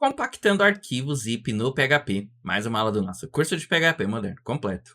Compactando arquivos zip no PHP. Mais uma aula do nosso curso de PHP moderno completo.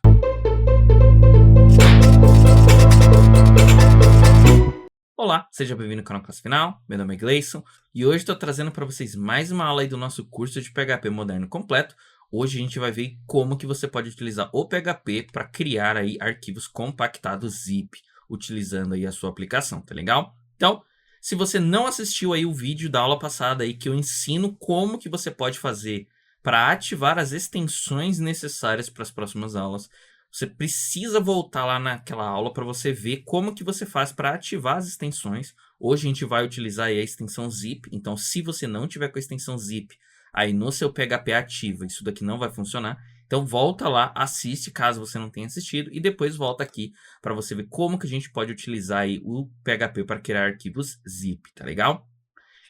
Olá, seja bem-vindo ao canal Classe Final. Meu nome é Gleison e hoje estou trazendo para vocês mais uma aula aí do nosso curso de PHP moderno completo. Hoje a gente vai ver como que você pode utilizar o PHP para criar aí arquivos compactados zip, utilizando aí a sua aplicação, tá legal? Então, se você não assistiu aí o vídeo da aula passada aí que eu ensino como que você pode fazer para ativar as extensões necessárias para as próximas aulas, você precisa voltar lá naquela aula para você ver como que você faz para ativar as extensões. Hoje a gente vai utilizar aí a extensão zip, então se você não tiver com a extensão zip aí no seu PHP ativa, isso daqui não vai funcionar. Então volta lá, assiste caso você não tenha assistido e depois volta aqui para você ver como que a gente pode utilizar aí o PHP para criar arquivos zip, tá legal?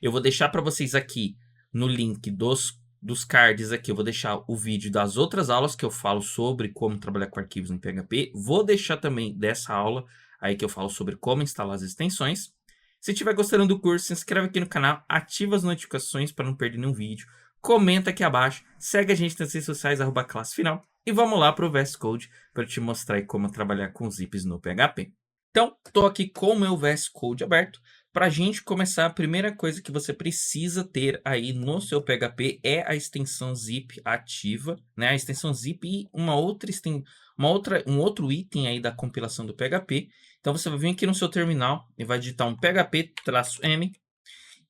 Eu vou deixar para vocês aqui no link dos cards aqui, eu vou deixar o vídeo das outras aulas que eu falo sobre como trabalhar com arquivos no PHP. Vou deixar também dessa aula aí que eu falo sobre como instalar as extensões. Se estiver gostando do curso, se inscreve aqui no canal, ativa as notificações para não perder nenhum vídeo. Comenta aqui abaixo, segue a gente nas redes sociais, @classefinal. E vamos lá para o VS Code para te mostrar aí como trabalhar com zips no PHP. Então, estou aqui com o meu VS Code aberto. Para a gente começar, a primeira coisa que você precisa ter aí no seu PHP é a extensão zip ativa, né? A extensão zip e um outro item aí da compilação do PHP. Então você vai vir aqui no seu terminal e vai digitar um php-m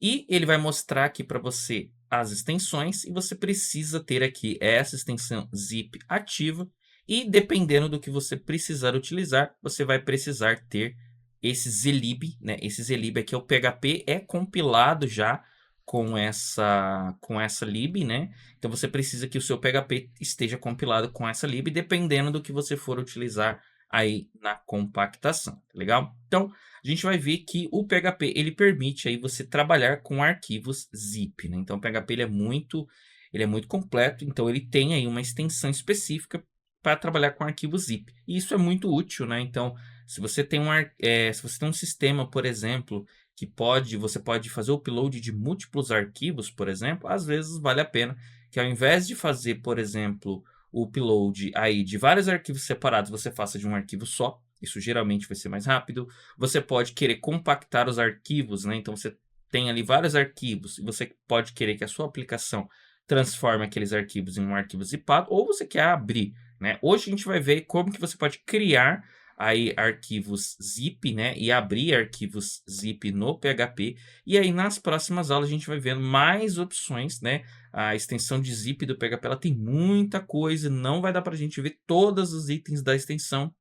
e ele vai mostrar aqui para você as extensões e você precisa ter aqui essa extensão zip ativa e dependendo do que você precisar utilizar, você vai precisar ter esse zlib, né? Esse zlib aqui é o PHP é compilado já com essa lib, né? Então você precisa que o seu PHP esteja compilado com essa lib, dependendo do que você for utilizar aí na compactação, tá legal? Então, a gente vai ver que o PHP ele permite aí você trabalhar com arquivos zip, né? Então o PHP ele é muito completo, então ele tem aí uma extensão específica para trabalhar com arquivos zip. E isso é muito útil, né? Então, se você tem um sistema, por exemplo, que você pode fazer o upload de múltiplos arquivos, por exemplo, às vezes vale a pena que ao invés de fazer, por exemplo, o upload aí de vários arquivos separados, você faça de um arquivo só. Isso geralmente vai ser mais rápido. Você pode querer compactar os arquivos, né? Então você tem ali vários arquivos e você pode querer que a sua aplicação transforme aqueles arquivos em um arquivo zipado, ou você quer abrir, né? Hoje a gente vai ver como que você pode criar aí arquivos zip, né, e abrir arquivos zip no PHP. E aí nas próximas aulas a gente vai vendo mais opções, né? A extensão de zip do PHP ela tem muita coisa, não vai dar para a gente ver todos os itens da extensão.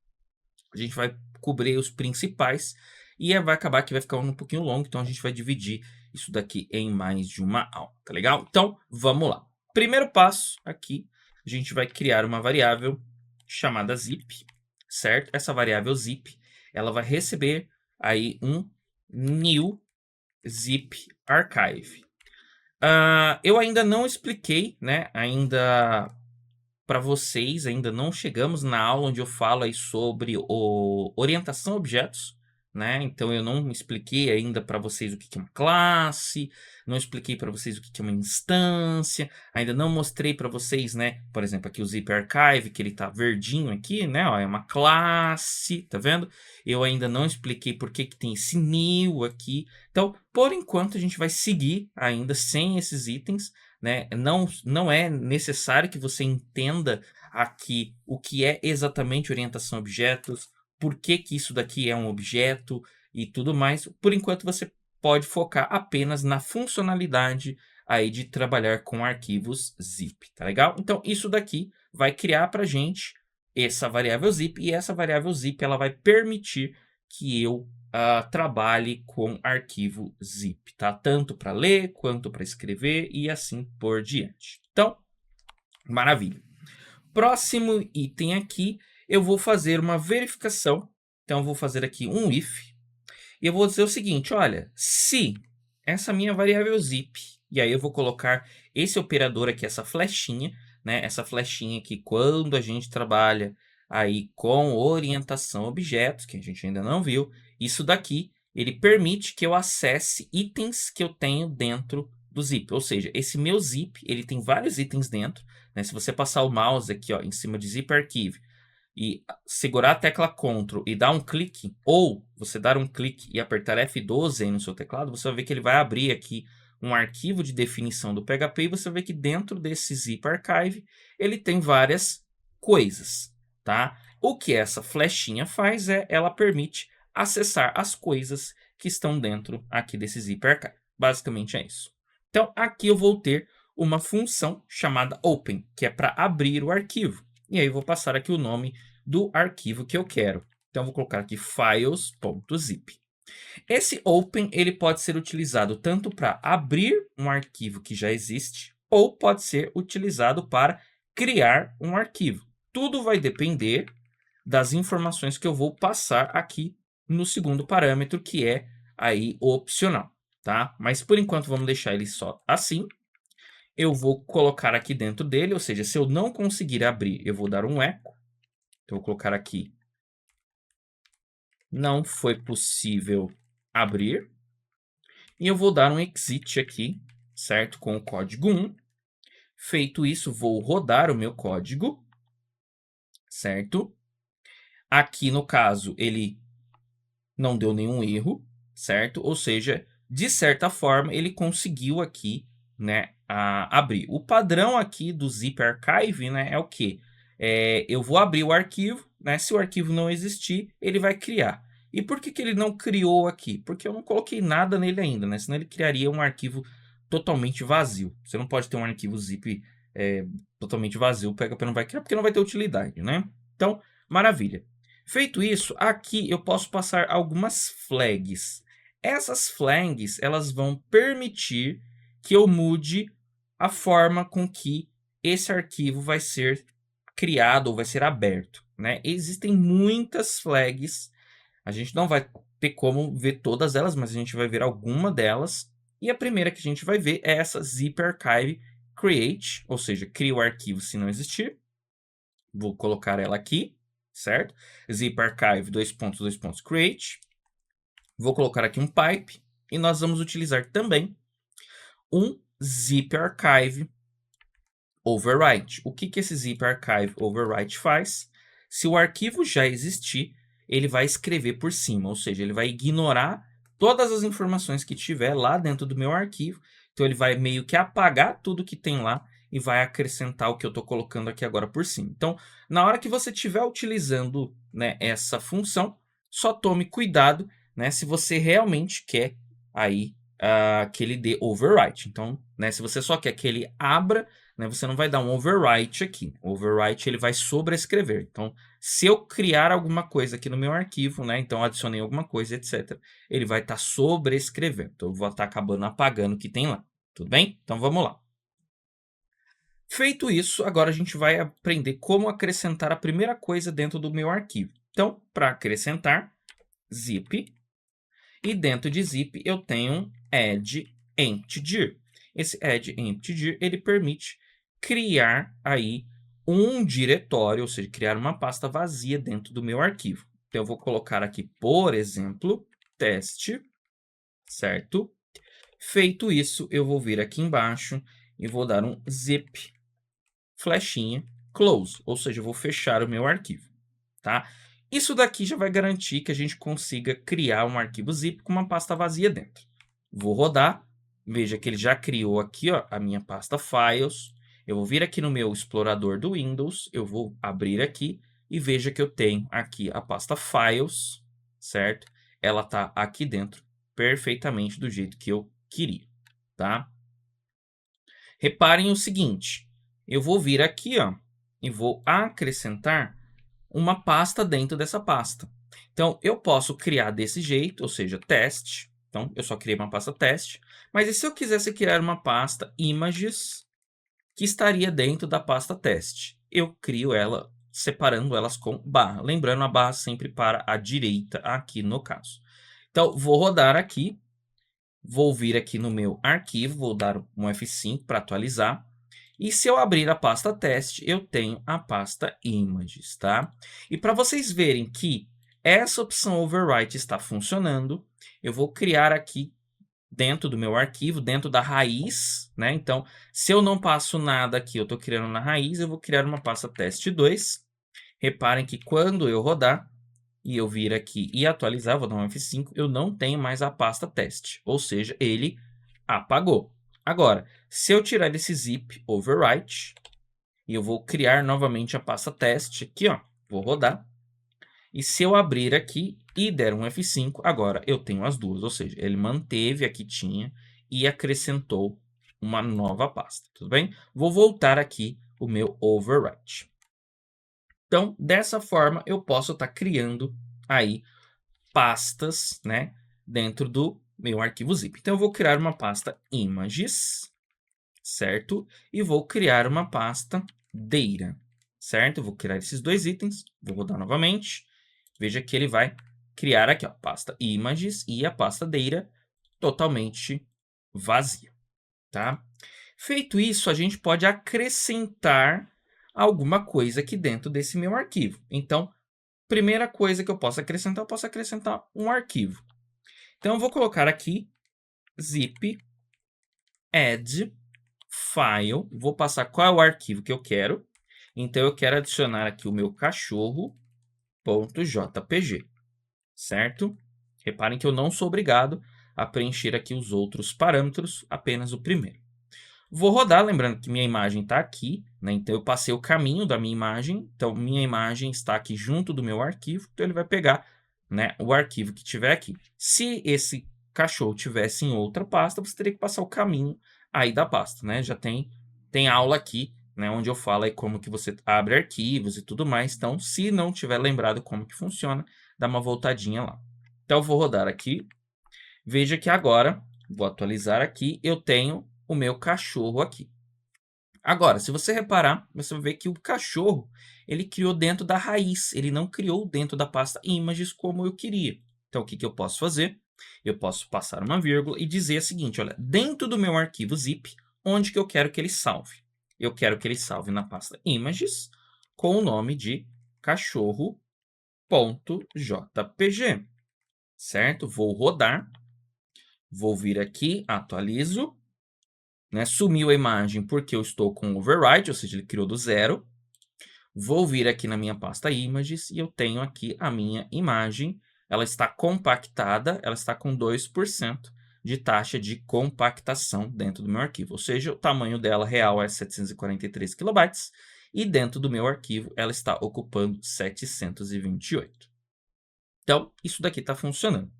A gente vai cobrir os principais e vai acabar que vai ficar um pouquinho longo, então a gente vai dividir isso daqui em mais de uma aula, tá legal? Então, vamos lá. Primeiro passo aqui, a gente vai criar uma variável chamada zip, certo? Essa variável zip, ela vai receber aí um new zip archive. Eu ainda não expliquei, né, ainda para vocês, ainda não chegamos na aula onde eu falo aí sobre orientação a objetos, né? Então eu não expliquei ainda para vocês o que é uma classe, não expliquei para vocês o que é uma instância, ainda não mostrei para vocês, né? Por exemplo, aqui o Zip Archive, que ele tá verdinho aqui, né? Ó, é uma classe, tá vendo? Eu ainda não expliquei por que tem esse new aqui. Então, por enquanto, a gente vai seguir ainda sem esses itens, né? Não é necessário que você entenda aqui o que é exatamente orientação a objetos, por que que isso daqui é um objeto e tudo mais. Por enquanto você pode focar apenas na funcionalidade aí de trabalhar com arquivos zip, tá legal? Então isso daqui vai criar para gente essa variável zip e essa variável zip ela vai permitir que eu trabalhe com arquivo zip, tá? Tanto para ler quanto para escrever e assim por diante. Então, maravilha. Próximo item aqui, eu vou fazer uma verificação. Então, eu vou fazer aqui um if. E eu vou dizer o seguinte, olha, se essa minha variável zip, e aí eu vou colocar esse operador aqui, essa flechinha, né? Essa flechinha aqui, quando a gente trabalha aí com orientação a objetos, que a gente ainda não viu, isso daqui, ele permite que eu acesse itens que eu tenho dentro do zip. Ou seja, esse meu zip, ele tem vários itens dentro, né? Se você passar o mouse aqui, ó, em cima de zip archive e segurar a tecla Ctrl e dar um clique, ou você dar um clique e apertar F12 aí no seu teclado, você vai ver que ele vai abrir aqui um arquivo de definição do PHP e você vai ver que dentro desse zip archive ele tem várias coisas, tá? O que essa flechinha faz é, ela permite acessar as coisas que estão dentro aqui desse zip archive. Basicamente é isso. Então, aqui eu vou ter uma função chamada open, que é para abrir o arquivo. E aí eu vou passar aqui o nome do arquivo que eu quero. Então, eu vou colocar aqui files.zip. Esse open ele pode ser utilizado tanto para abrir um arquivo que já existe, ou pode ser utilizado para criar um arquivo. Tudo vai depender das informações que eu vou passar aqui no segundo parâmetro, que é aí opcional, tá? Mas por enquanto vamos deixar ele só assim. Eu vou colocar aqui dentro dele, ou seja, se eu não conseguir abrir, eu vou dar um eco. Então, eu vou colocar aqui, não foi possível abrir. E eu vou dar um exit aqui, certo? Com o código 1. Feito isso, vou rodar o meu código, certo? Aqui, no caso, ele não deu nenhum erro, certo? Ou seja, de certa forma, ele conseguiu aqui, né, abrir. O padrão aqui do Zip Archive, né, é o quê? Eu vou abrir o arquivo, né? Se o arquivo não existir, ele vai criar. E por que ele não criou aqui? Porque eu não coloquei nada nele ainda, né? Senão ele criaria um arquivo totalmente vazio. Você não pode ter um arquivo zip totalmente vazio, o PHP não vai criar, porque não vai ter utilidade, né? Então, maravilha. Feito isso, aqui eu posso passar algumas flags. Essas flags, elas vão permitir que eu mude a forma com que esse arquivo vai ser criado ou vai ser aberto, né? Existem muitas flags, a gente não vai ter como ver todas elas, mas a gente vai ver alguma delas. E a primeira que a gente vai ver é essa zip archive create, ou seja, cria o arquivo se não existir. Vou colocar ela aqui, certo? Zip archive create. Vou colocar aqui um pipe e nós vamos utilizar também um zip archive overwrite. O que esse zip archive overwrite faz? Se o arquivo já existir, ele vai escrever por cima, ou seja, ele vai ignorar todas as informações que tiver lá dentro do meu arquivo. Então ele vai meio que apagar tudo que tem lá e vai acrescentar o que eu estou colocando aqui agora por cima. Então, na hora que você estiver utilizando, né, essa função, só tome cuidado, né, se você realmente quer aí que ele dê overwrite. Então, né, se você só quer que ele abra, né, você não vai dar um overwrite aqui. O overwrite ele vai sobrescrever. Então, se eu criar alguma coisa aqui no meu arquivo, né, então adicionei alguma coisa, etc., ele vai estar sobrescrevendo. Então, eu vou estar acabando apagando o que tem lá. Tudo bem? Então, vamos lá. Feito isso, agora a gente vai aprender como acrescentar a primeira coisa dentro do meu arquivo. Então, para acrescentar, zip. E dentro de zip eu tenho add empty dir. Esse add empty dir, ele permite criar aí um diretório, ou seja, criar uma pasta vazia dentro do meu arquivo. Então, eu vou colocar aqui, por exemplo, teste, certo? Feito isso, eu vou vir aqui embaixo e vou dar um zip, flechinha, close, ou seja, eu vou fechar o meu arquivo, tá? Isso daqui já vai garantir que a gente consiga criar um arquivo zip com uma pasta vazia dentro. Vou rodar, veja que ele já criou aqui, ó, a minha pasta files. Eu vou vir aqui no meu explorador do Windows, eu vou abrir aqui e veja que eu tenho aqui a pasta files, certo? Ela está aqui dentro perfeitamente do jeito que eu queria, tá? Reparem o seguinte, eu vou vir aqui, ó, e vou acrescentar uma pasta dentro dessa pasta. Então, eu posso criar desse jeito, ou seja, teste. Então, eu só criei uma pasta teste. Mas e se eu quisesse criar uma pasta images que estaria dentro da pasta teste? Eu crio ela separando elas com barra. Lembrando, a barra sempre para a direita aqui no caso. Então, vou rodar aqui. Vou vir aqui no meu arquivo, vou dar um F5 para atualizar. E se eu abrir a pasta teste, eu tenho a pasta images, tá? E para vocês verem que essa opção overwrite está funcionando, eu vou criar aqui dentro do meu arquivo, dentro da raiz, né? Então, se eu não passo nada aqui, eu estou criando na raiz, eu vou criar uma pasta teste2. Reparem que quando eu rodar e eu vir aqui e atualizar, vou dar um F5, eu não tenho mais a pasta teste, ou seja, ele apagou. Agora, se eu tirar esse zip overwrite, e eu vou criar novamente a pasta teste aqui, ó, vou rodar. E se eu abrir aqui e der um F5, agora eu tenho as duas, ou seja, ele manteve a que tinha e acrescentou uma nova pasta, tudo bem? Vou voltar aqui o meu overwrite. Então, dessa forma, eu posso estar criando aí pastas, né, dentro do meu arquivo zip. Então, eu vou criar uma pasta images, certo? E vou criar uma pasta data, certo? Eu vou criar esses dois itens, vou rodar novamente. Veja que ele vai criar aqui, ó, pasta images e a pasta data totalmente vazia, tá? Feito isso, a gente pode acrescentar alguma coisa aqui dentro desse meu arquivo. Então, primeira coisa que eu posso acrescentar um arquivo. Então, eu vou colocar aqui zip add file, vou passar qual é o arquivo que eu quero. Então, eu quero adicionar aqui o meu cachorro.jpg, certo? Reparem que eu não sou obrigado a preencher aqui os outros parâmetros, apenas o primeiro. Vou rodar, lembrando que minha imagem está aqui, né? Então, eu passei o caminho da minha imagem. Então, minha imagem está aqui junto do meu arquivo. Então, ele vai pegar, né, o arquivo que tiver aqui. Se esse cachorro tivesse em outra pasta, você teria que passar o caminho aí da pasta, né? Já tem aula aqui, né, onde eu falo aí como que você abre arquivos e tudo mais. Então, se não tiver lembrado como que funciona, dá uma voltadinha lá. Então, eu vou rodar aqui. Veja que agora, vou atualizar aqui, eu tenho o meu cachorro aqui. Agora, se você reparar, você vai ver que o cachorro, ele criou dentro da raiz, ele não criou dentro da pasta images como eu queria. Então, o que eu posso fazer? Eu posso passar uma vírgula e dizer o seguinte, olha, dentro do meu arquivo zip, onde que eu quero que ele salve? Eu quero que ele salve na pasta images com o nome de cachorro.jpg, certo? Vou rodar, vou vir aqui, atualizo, né? Sumiu a imagem porque eu estou com overwrite, ou seja, ele criou do zero. Vou vir aqui na minha pasta images e eu tenho aqui a minha imagem. Ela está compactada, ela está com 2% de taxa de compactação dentro do meu arquivo. Ou seja, o tamanho dela real é 743 KB e dentro do meu arquivo ela está ocupando 728. Então, isso daqui está funcionando.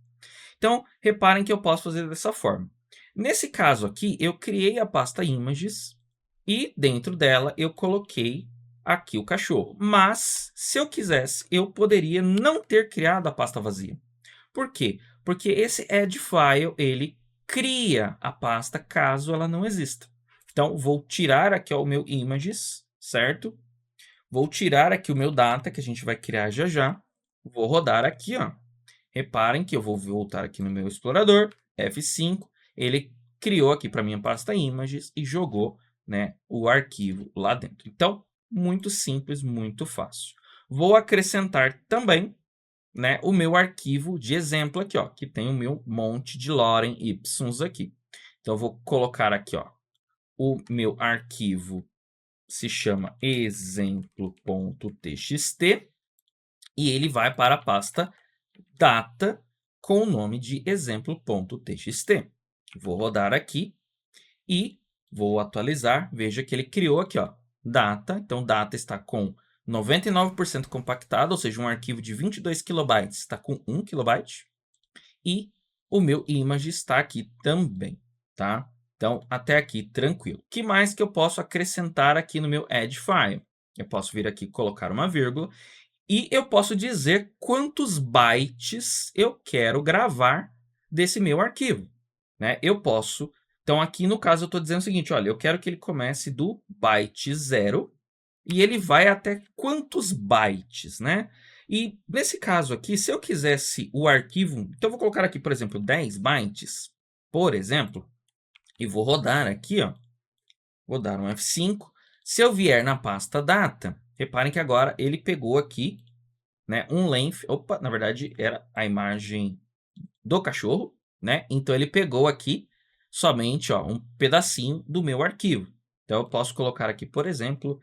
Então, reparem que eu posso fazer dessa forma. Nesse caso aqui, eu criei a pasta images e dentro dela eu coloquei aqui o cachorro. Mas, se eu quisesse, eu poderia não ter criado a pasta vazia. Por quê? Porque esse add file, ele cria a pasta caso ela não exista. Então, vou tirar aqui ó, o meu images, certo? Vou tirar aqui o meu data, que a gente vai criar já já. Vou rodar aqui, ó. Reparem que eu vou voltar aqui no meu explorador, F5, ele criou aqui para minha pasta images e jogou, né, o arquivo lá dentro. Então, muito simples, muito fácil. Vou acrescentar também, né, o meu arquivo de exemplo aqui, ó, que tem o meu monte de lorem ipsums aqui. Então, eu vou colocar aqui, ó, o meu arquivo se chama exemplo.txt e ele vai para a pasta data com o nome de exemplo.txt. Vou rodar aqui e vou atualizar. Veja que ele criou aqui, ó, data. Então, data está com 99% compactado, ou seja, um arquivo de 22 KB está com 1 KB. E o meu image está aqui também, tá? Então, até aqui, tranquilo. O que mais que eu posso acrescentar aqui no meu add file? Eu posso vir aqui colocar uma vírgula e eu posso dizer quantos bytes eu quero gravar desse meu arquivo, né? Eu posso... Então, aqui no caso, eu estou dizendo o seguinte, olha, eu quero que ele comece do byte 0 e ele vai até quantos bytes, né? E nesse caso aqui, se eu quisesse o arquivo... Então, eu vou colocar aqui, por exemplo, 10 bytes, por exemplo, e vou rodar aqui, ó. Vou dar um F5. Se eu vier na pasta data, reparem que agora ele pegou aqui, né, um length, opa, na verdade era a imagem do cachorro, né? Então, ele pegou aqui somente, ó, um pedacinho do meu arquivo. Então, eu posso colocar aqui, por exemplo,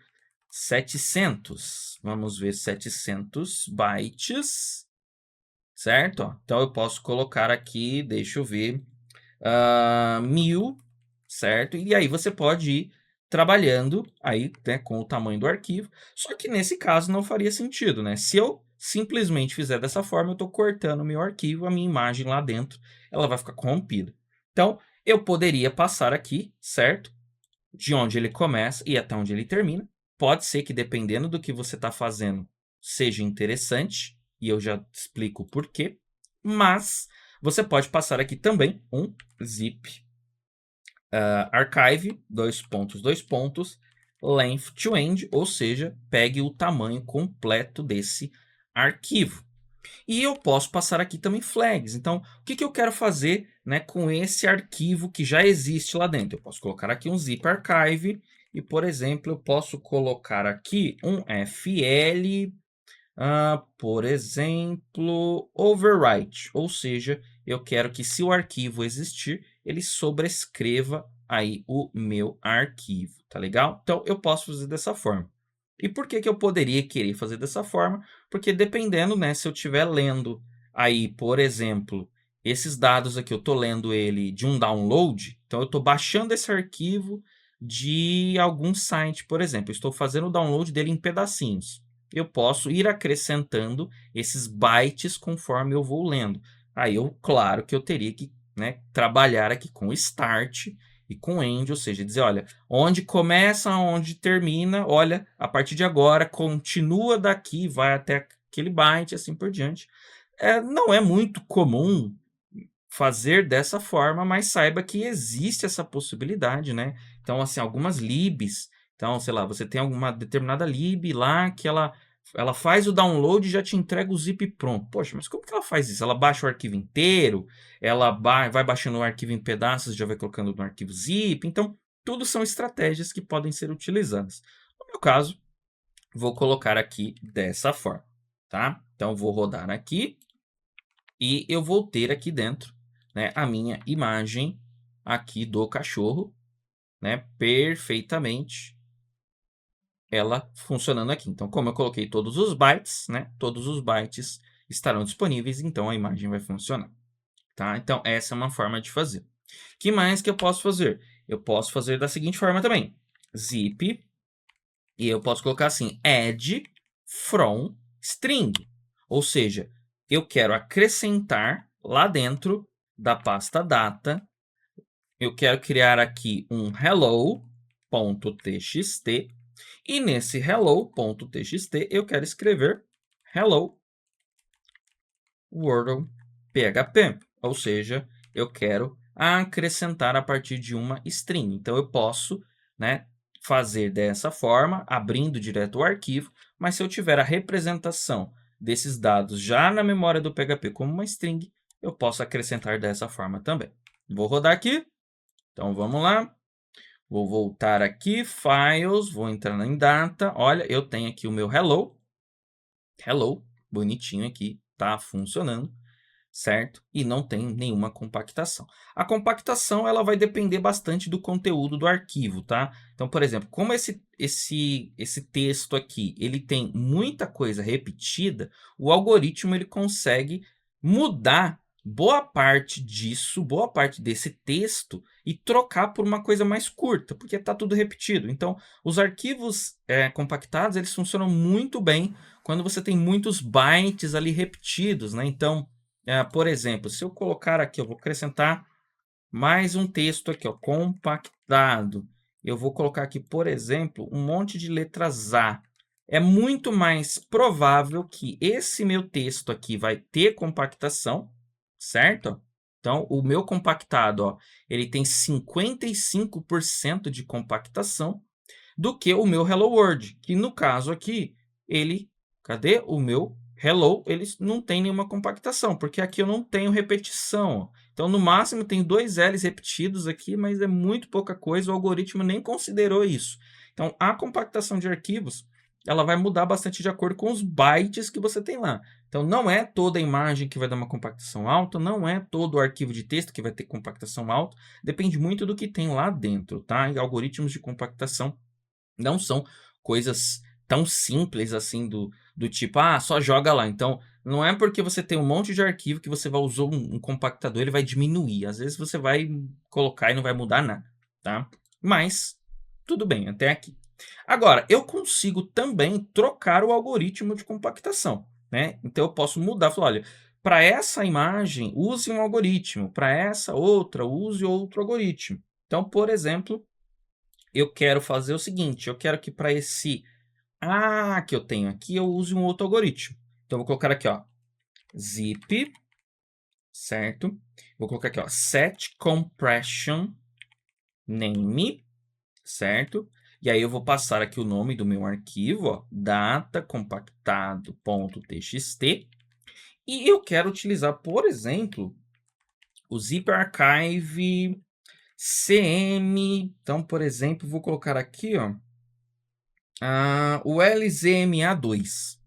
700. Vamos ver, 700 bytes, certo? Ó, então, eu posso colocar aqui, deixa eu ver, 1000, certo? E aí você pode ir trabalhando aí, né, com o tamanho do arquivo. Só que nesse caso não faria sentido, né? Se eu simplesmente fizer dessa forma, eu estou cortando o meu arquivo, a minha imagem lá dentro, ela vai ficar corrompida. Então, eu poderia passar aqui, certo? De onde ele começa e até onde ele termina. Pode ser que, dependendo do que você está fazendo, seja interessante, e eu já explico o porquê, mas você pode passar aqui também um zip archive, length to end, ou seja, pegue o tamanho completo desse arquivo. E eu posso passar aqui também flags. Então, o que eu quero fazer, né, com esse arquivo que já existe lá dentro? Eu posso colocar aqui um zip archive e, por exemplo, eu posso colocar aqui um fl, por exemplo, overwrite. Ou seja, eu quero que, se o arquivo existir, ele sobrescreva aí o meu arquivo, tá legal? Então, eu posso fazer dessa forma. E por que eu poderia querer fazer dessa forma? Porque dependendo, né, se eu estiver lendo aí, por exemplo, esses dados aqui, eu estou lendo ele de um download, então eu estou baixando esse arquivo de algum site, por exemplo, eu estou fazendo o download dele em pedacinhos. Eu posso ir acrescentando esses bytes conforme eu vou lendo. Aí, claro que eu teria que, né, trabalhar aqui com start e com end, ou seja, dizer, olha, onde começa, onde termina, olha, a partir de agora, continua daqui, vai até aquele byte, assim por diante. Não é muito comum fazer dessa forma, mas saiba que existe essa possibilidade, né? Então, assim, algumas libs, então, sei lá, você tem alguma determinada lib lá que ela faz o download e já te entrega o zip pronto. Poxa, mas como que ela faz isso? Ela baixa o arquivo inteiro, ela vai baixando o arquivo em pedaços, já vai colocando no arquivo zip. Então, tudo são estratégias que podem ser utilizadas. No meu caso, vou colocar aqui dessa forma, tá? Então, vou rodar aqui e eu vou ter aqui dentro, né, a minha imagem aqui do cachorro, né, perfeitamente ela funcionando aqui. Então, como eu coloquei todos os bytes, né, todos os bytes estarão disponíveis, então a imagem vai funcionar, tá? Então, essa é uma forma de fazer. Que mais que eu posso fazer? Eu posso fazer da seguinte forma também. Zip, e eu posso colocar assim, add from string. Ou seja, eu quero acrescentar lá dentro da pasta data, eu quero criar aqui um hello.txt, e nesse hello.txt eu quero escrever hello world PHP, ou seja, eu quero acrescentar a partir de uma string. Então, eu posso, né, fazer dessa forma, abrindo direto o arquivo, mas se eu tiver a representação desses dados já na memória do PHP como uma string, eu posso acrescentar dessa forma também. Vou rodar aqui. Então, vamos lá. Vou voltar aqui, Files, vou entrar em Data. Olha, eu tenho aqui o meu Hello. Hello, bonitinho aqui, tá funcionando, certo? E não tem nenhuma compactação. A compactação, ela vai depender bastante do conteúdo do arquivo, tá? Então, por exemplo, como esse texto aqui, ele tem muita coisa repetida, o algoritmo ele consegue mudar boa parte disso, boa parte desse texto e trocar por uma coisa mais curta, porque está tudo repetido. Então, os arquivos compactados, eles funcionam muito bem quando você tem muitos bytes ali repetidos, né? Então, por exemplo, se eu colocar aqui, eu vou acrescentar mais um texto aqui, ó, compactado. Eu vou colocar aqui, por exemplo, um monte de letras A. É muito mais provável que esse meu texto aqui vai ter compactação, certo? Então, o meu compactado, ó, ele tem 55% de compactação do que o meu Hello World, que no caso aqui, ele, cadê o meu Hello? Ele não tem nenhuma compactação, porque aqui eu não tenho repetição, ó. Então, no máximo, tem 2 L's repetidos aqui, mas é muito pouca coisa, o algoritmo nem considerou isso. Então, a compactação de arquivos, ela vai mudar bastante de acordo com os bytes que você tem lá. Então, não é toda a imagem que vai dar uma compactação alta, não é todo o arquivo de texto que vai ter compactação alta, depende muito do que tem lá dentro, tá? E algoritmos de compactação não são coisas tão simples assim do tipo, só joga lá. Então, não é porque você tem um monte de arquivo que você vai usar um compactador, ele vai diminuir. Às vezes você vai colocar e não vai mudar nada, tá? Mas, tudo bem, até aqui. Agora, eu consigo também trocar o algoritmo de compactação, né? Então, eu posso mudar, falar, olha, para essa imagem, use um algoritmo, para essa outra, use outro algoritmo. Então, por exemplo, eu quero fazer o seguinte, eu quero que para esse A que eu tenho aqui, eu use um outro algoritmo. Então, eu vou colocar aqui, ó, zip, certo? Vou colocar aqui, ó, set compression name, certo? E aí eu vou passar aqui o nome do meu arquivo, ó, data compactado.txt. E eu quero utilizar, por exemplo, o zip archive cm. Então, por exemplo, vou colocar aqui, ó, o LZMA2.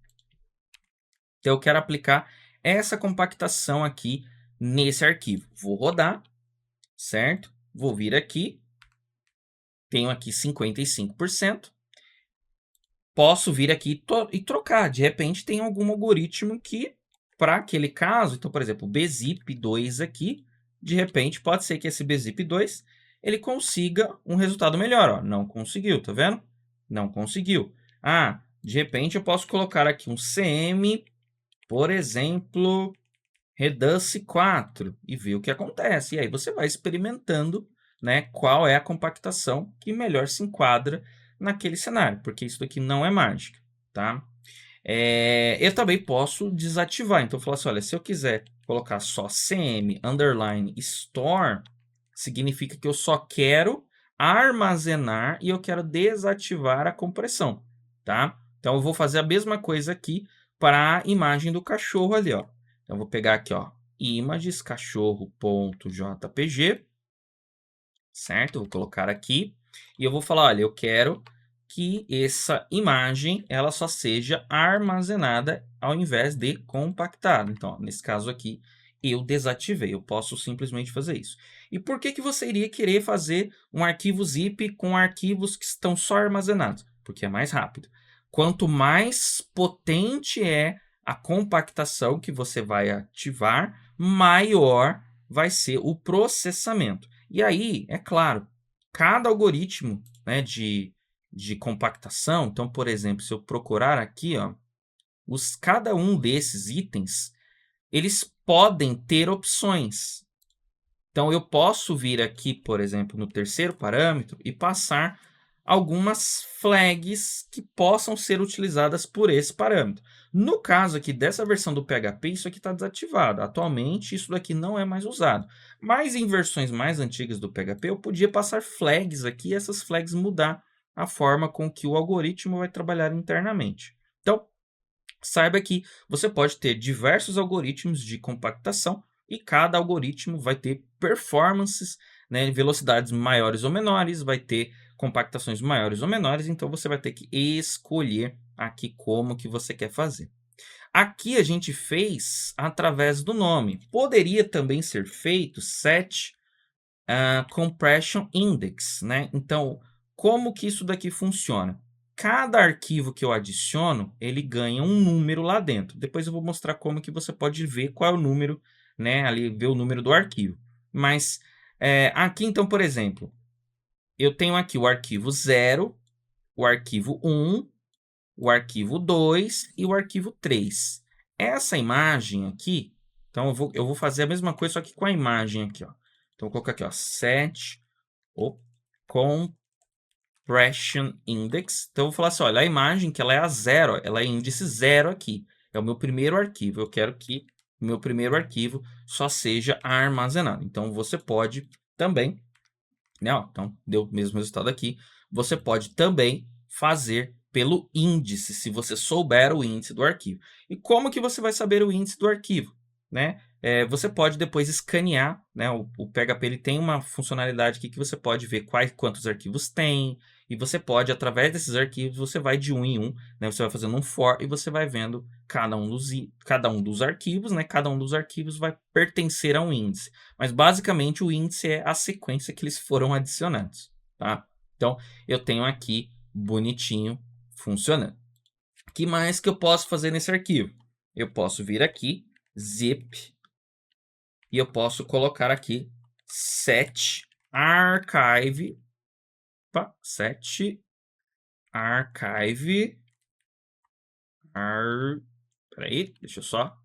Então, eu quero aplicar essa compactação aqui nesse arquivo. Vou rodar, certo? Vou vir aqui. Tenho aqui 55%. Posso vir aqui e trocar. De repente, tem algum algoritmo que, para aquele caso, então, por exemplo, o bzip2 aqui, de repente, pode ser que esse bzip2 ele consiga um resultado melhor. Ó. Não conseguiu, tá vendo? Não conseguiu. De repente, eu posso colocar aqui um cm, por exemplo, Reduce 4 e ver o que acontece. E aí você vai experimentando, né, qual é a compactação que melhor se enquadra naquele cenário, porque isso daqui não é mágica, tá? Eu também posso desativar. Então, eu falo assim, olha, se eu quiser colocar só cm underline store, significa que eu só quero armazenar e eu quero desativar a compressão, tá? Então, eu vou fazer a mesma coisa aqui para a imagem do cachorro ali, ó. Então, eu vou pegar aqui, ó, images cachorro.jpg, certo? Vou colocar aqui e eu vou falar, olha, eu quero que essa imagem ela só seja armazenada ao invés de compactada. Então, ó, nesse caso aqui, eu desativei. Eu posso simplesmente fazer isso. E por que que você iria querer fazer um arquivo zip com arquivos que estão só armazenados? Porque é mais rápido. Quanto mais potente é a compactação que você vai ativar, maior vai ser o processamento. E aí, é claro, cada algoritmo, né, de compactação, então, por exemplo, se eu procurar aqui, ó, cada um desses itens, eles podem ter opções. Então, eu posso vir aqui, por exemplo, no terceiro parâmetro e passar algumas flags que possam ser utilizadas por esse parâmetro. No caso aqui dessa versão do PHP, isso aqui está desativado. Atualmente, isso daqui não é mais usado. Mas em versões mais antigas do PHP, eu podia passar flags aqui e essas flags mudar a forma com que o algoritmo vai trabalhar internamente. Então, saiba que você pode ter diversos algoritmos de compactação e cada algoritmo vai ter performances, né, velocidades maiores ou menores, vai ter compactações maiores ou menores, então você vai ter que escolher aqui como que você quer fazer. Aqui a gente fez através do nome. Poderia também ser feito set compression index, né? Então, como que isso daqui funciona? Cada arquivo que eu adiciono, ele ganha um número lá dentro. Depois eu vou mostrar como que você pode ver qual é o número, né? Ali, ver o número do arquivo. Mas, aqui então, por exemplo, eu tenho aqui o arquivo 0, o arquivo 1, o arquivo 2 e o arquivo 3. Essa imagem aqui, então eu vou fazer a mesma coisa, só que com a imagem aqui, ó. Então, vou colocar aqui, ó, set compression index. Então, eu vou falar assim, olha, a imagem que ela é a 0, ela é índice 0 aqui. É o meu primeiro arquivo. Eu quero que o meu primeiro arquivo só seja armazenado. Então, você pode também, né, ó, então, deu o mesmo resultado aqui. Você pode também fazer pelo índice, se você souber o índice do arquivo. E como que você vai saber o índice do arquivo, né? você pode depois escanear, né? O PHP ele tem uma funcionalidade aqui que você pode ver quantos arquivos tem, e você pode, através desses arquivos, você vai de um em um, né? Você vai fazendo um for e você vai vendo cada um dos arquivos, né? Cada um dos arquivos vai pertencer a um índice. Mas basicamente o índice é a sequência que eles foram adicionados, tá? Então eu tenho aqui bonitinho funcionando. O que mais que eu posso fazer nesse arquivo? Eu posso vir aqui, zip, e eu posso colocar aqui set archive, set archive, peraí, deixa eu só,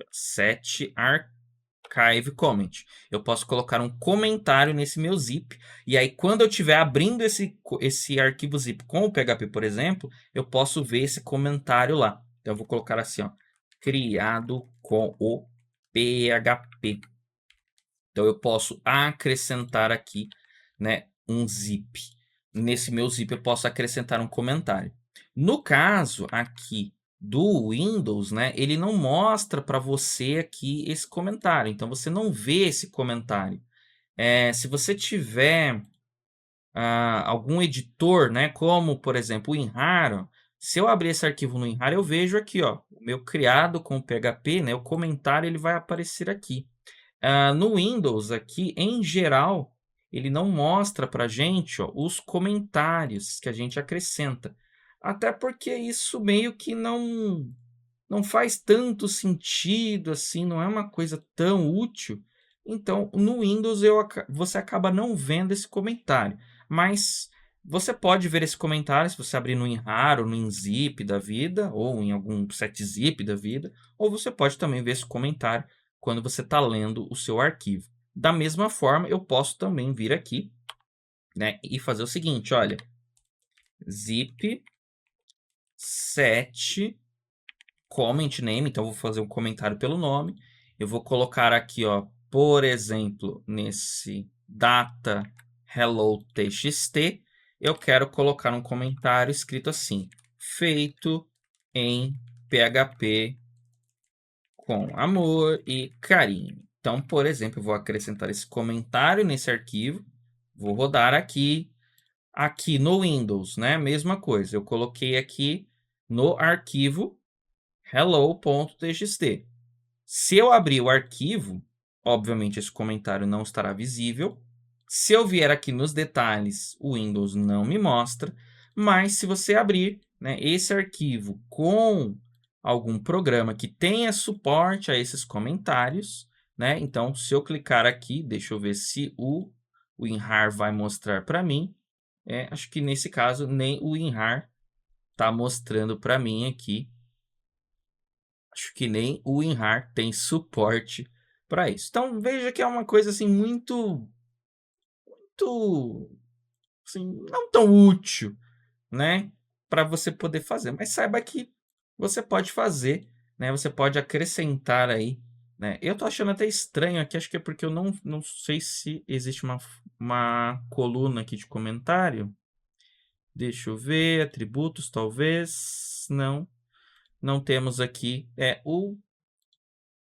set archive comment. Eu posso colocar um comentário nesse meu zip, e aí quando eu estiver abrindo esse arquivo zip com o PHP, por exemplo, eu posso ver esse comentário lá. Então eu vou colocar assim, ó, criado com o PHP. Então eu posso acrescentar aqui, né, um zip. Nesse meu zip eu posso acrescentar um comentário. No caso aqui do Windows, né, ele não mostra para você aqui esse comentário. Então você não vê esse comentário. Se você tiver algum editor, né, como por exemplo o WinRAR, se eu abrir esse arquivo no WinRAR, eu vejo aqui, ó, o meu criado com o PHP, né, o comentário ele vai aparecer aqui. No Windows aqui, em geral, ele não mostra para a gente, ó, os comentários que a gente acrescenta. Até porque isso meio que não faz tanto sentido assim, não é uma coisa tão útil. Então, no Windows você acaba não vendo esse comentário. Mas você pode ver esse comentário se você abrir no WinRAR ou no WinZip da vida, ou em algum setzip da vida, ou você pode também ver esse comentário quando você está lendo o seu arquivo. Da mesma forma, eu posso também vir aqui, né, e fazer o seguinte, olha, zip set comment name, então eu vou fazer um comentário pelo nome. Eu vou colocar aqui, ó, por exemplo, nesse data hello txt, eu quero colocar um comentário escrito assim, feito em PHP com amor e carinho. Então, por exemplo, eu vou acrescentar esse comentário nesse arquivo, vou rodar aqui no Windows, né? Mesma coisa, eu coloquei aqui no arquivo hello.txt. Se eu abrir o arquivo, obviamente esse comentário não estará visível. Se eu vier aqui nos detalhes, o Windows não me mostra. Mas se você abrir, né, esse arquivo com algum programa que tenha suporte a esses comentários, né? Então, se eu clicar aqui, deixa eu ver se o WinRAR vai mostrar para mim. Acho que nesse caso nem o WinRAR está mostrando para mim aqui. Acho que nem o WinRAR tem suporte para isso. Então veja que é uma coisa assim muito assim, não tão útil, né, para você poder fazer. Mas saiba que você pode fazer, né? Você pode acrescentar aí, né? Eu tô achando até estranho aqui, acho que é porque eu não sei se existe uma coluna aqui de comentário. Deixa eu ver, atributos, talvez. Não temos aqui.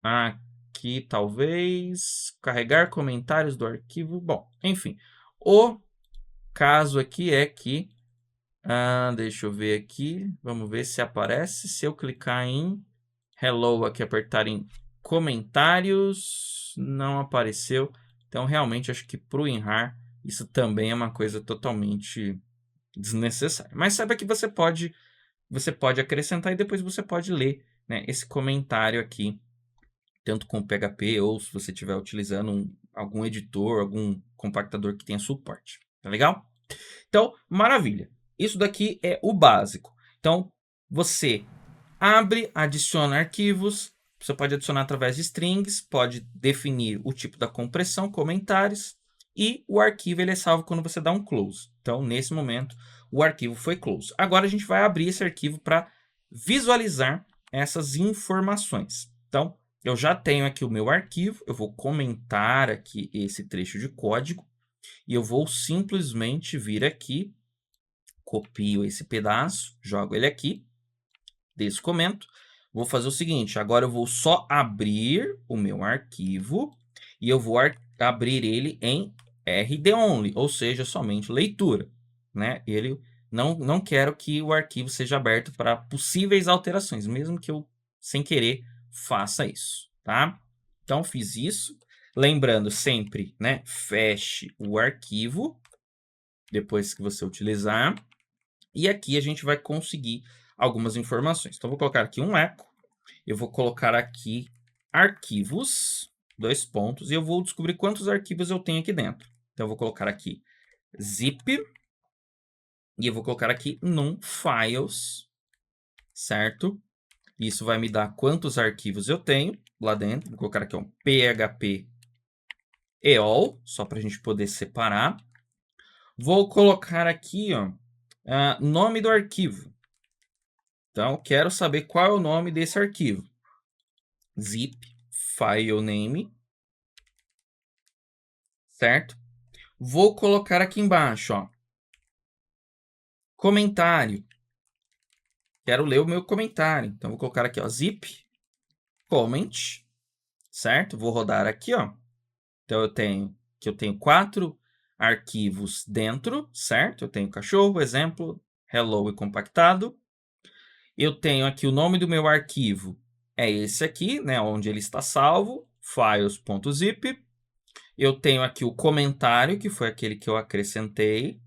Aqui, talvez. Carregar comentários do arquivo. Bom, enfim. O caso aqui é que. Deixa eu ver aqui. Vamos ver se aparece. Se eu clicar em Hello aqui, apertar em comentários, não apareceu. Então, realmente, acho que para o WinRAR, isso também é uma coisa totalmente desnecessária. Mas saiba que você pode acrescentar e depois você pode ler, né, esse comentário aqui, tanto com PHP ou se você estiver utilizando algum editor, algum compactador que tenha suporte. Tá legal? Então, maravilha. Isso daqui é o básico. Então, você abre, adiciona arquivos. Você pode adicionar através de strings, pode definir o tipo da compressão, comentários, e o arquivo ele é salvo quando você dá um close. Então, nesse momento, o arquivo foi close. Agora, a gente vai abrir esse arquivo para visualizar essas informações. Então, eu já tenho aqui o meu arquivo, eu vou comentar aqui esse trecho de código, e eu vou simplesmente vir aqui, copio esse pedaço, jogo ele aqui, descomento, vou fazer o seguinte, agora eu vou só abrir o meu arquivo e eu vou abrir ele em read-only, ou seja, somente leitura, né? Ele não quero que o arquivo seja aberto para possíveis alterações, mesmo que eu, sem querer, faça isso, tá? Então, fiz isso. Lembrando sempre, né? Feche o arquivo depois que você utilizar. E aqui a gente vai conseguir algumas informações. Então, vou colocar aqui um eco. Eu vou colocar aqui arquivos, dois pontos, e eu vou descobrir quantos arquivos eu tenho aqui dentro. Então, eu vou colocar aqui zip, e eu vou colocar aqui num files, certo? Isso vai me dar quantos arquivos eu tenho lá dentro. Vou colocar aqui um php eol, só para a gente poder separar. Vou colocar aqui, ó, nome do arquivo. Então, quero saber qual é o nome desse arquivo. Zip file name, certo? Vou colocar aqui embaixo, ó, comentário. Quero ler o meu comentário. Então, vou colocar aqui, ó, zip comment, certo? Vou rodar aqui, ó. Então, eu tenho 4 arquivos dentro, certo? Eu tenho cachorro, exemplo, hello e compactado. Eu tenho aqui o nome do meu arquivo, é esse aqui, né, onde ele está salvo, files.zip. Eu tenho aqui o comentário, que foi aquele que eu acrescentei,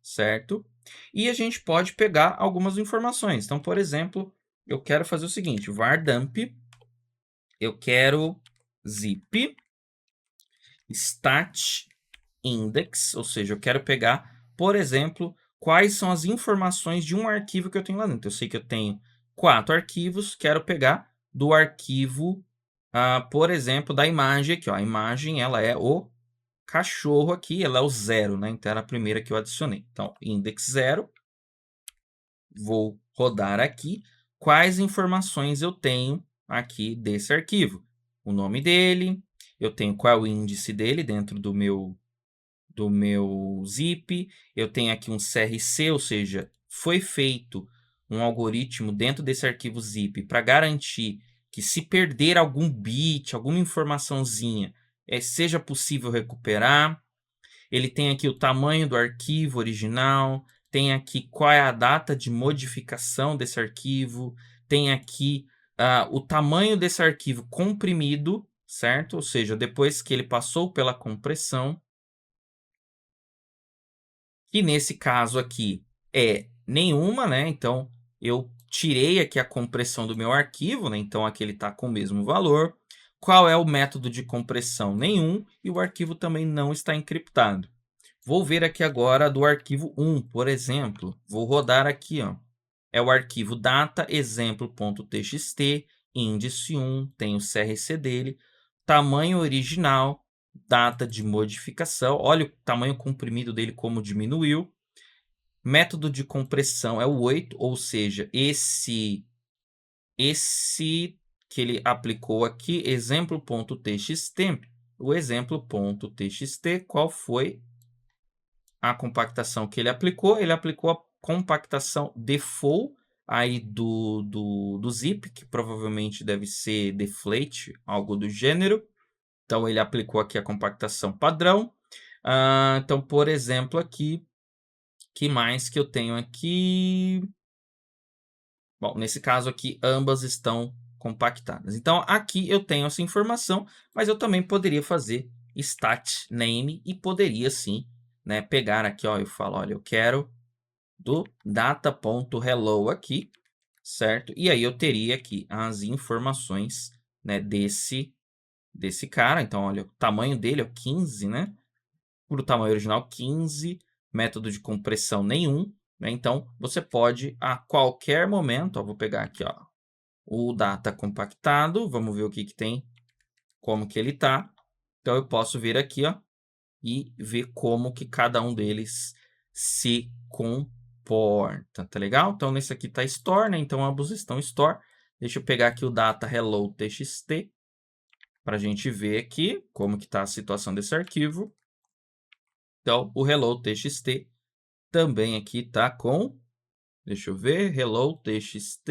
certo? E a gente pode pegar algumas informações. Então, por exemplo, eu quero fazer o seguinte, var dump, eu quero zip stat index, ou seja, eu quero pegar, por exemplo, quais são as informações de um arquivo que eu tenho lá dentro. Eu sei que eu tenho 4 arquivos, quero pegar do arquivo, por exemplo, da imagem aqui, ó. A imagem, ela é o cachorro aqui, ela é o 0, né? Então, era a primeira que eu adicionei. Então, index 0, vou rodar aqui. Quais informações eu tenho aqui desse arquivo? O nome dele, eu tenho qual é o índice dele dentro do meu zip, eu tenho aqui um CRC, ou seja, foi feito um algoritmo dentro desse arquivo zip para garantir que se perder algum bit, alguma informaçãozinha, seja possível recuperar. Ele tem aqui o tamanho do arquivo original, tem aqui qual é a data de modificação desse arquivo, tem aqui o tamanho desse arquivo comprimido, certo? Ou seja, depois que ele passou pela compressão. Que nesse caso aqui é nenhuma, né? Então, eu tirei aqui a compressão do meu arquivo, né? Então, aqui ele está com o mesmo valor. Qual é o método de compressão? Nenhum. E o arquivo também não está encriptado. Vou ver aqui agora do arquivo 1, por exemplo. Vou rodar aqui, ó. É o arquivo data exemplo.txt, índice 1, tem o CRC dele, tamanho original, data de modificação. Olha o tamanho comprimido dele como diminuiu. Método de compressão é o 8, ou seja, esse que ele aplicou aqui, exemplo.txt, o exemplo.txt, qual foi a compactação que ele aplicou? Ele aplicou a compactação default aí do zip, que provavelmente deve ser deflate, algo do gênero. Então, ele aplicou aqui a compactação padrão. Então, por exemplo, aqui, que mais que eu tenho aqui? Bom, nesse caso aqui, ambas estão compactadas. Então, aqui eu tenho essa informação, mas eu também poderia fazer stat name e poderia sim, né, pegar aqui, ó, eu falo, olha, eu quero do data.hello aqui, certo? E aí eu teria aqui as informações, né, desse cara. Então, olha, o tamanho dele é 15, né? Por tamanho original 15, método de compressão nenhum, né? Então, você pode a qualquer momento, ó, vou pegar aqui, ó, o data compactado, vamos ver o que tem, como que ele tá. Então, eu posso vir aqui, ó, e ver como que cada um deles se comporta, tá legal? Então, nesse aqui tá store, né? Então, ambos estão store. Deixa eu pegar aqui o data hello txt para a gente ver aqui como que tá a situação desse arquivo. Então, o hello txt também aqui tá com, deixa eu ver, hello txt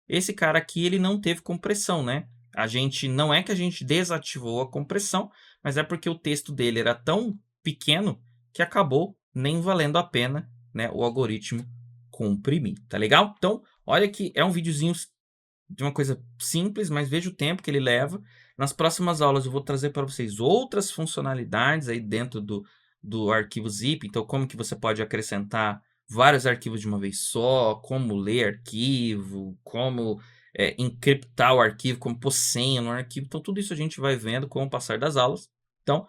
esse cara aqui ele não teve compressão, né? Não é que a gente desativou a compressão, mas é porque o texto dele era tão pequeno que acabou nem valendo a pena, né, o algoritmo comprimir, tá legal? Então, olha que é um videozinho de uma coisa simples, mas veja o tempo que ele leva. Nas próximas aulas eu vou trazer para vocês outras funcionalidades aí dentro do arquivo zip. Então, como que você pode acrescentar vários arquivos de uma vez só, como ler arquivo, como encriptar o arquivo, como pôr senha no arquivo. Então, tudo isso a gente vai vendo com o passar das aulas. Então,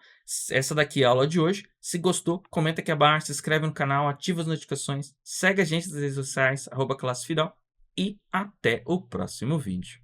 essa daqui é a aula de hoje. Se gostou, comenta aqui abaixo, se inscreve no canal, ativa as notificações, segue a gente nas redes sociais, @classefidal, e até o próximo vídeo.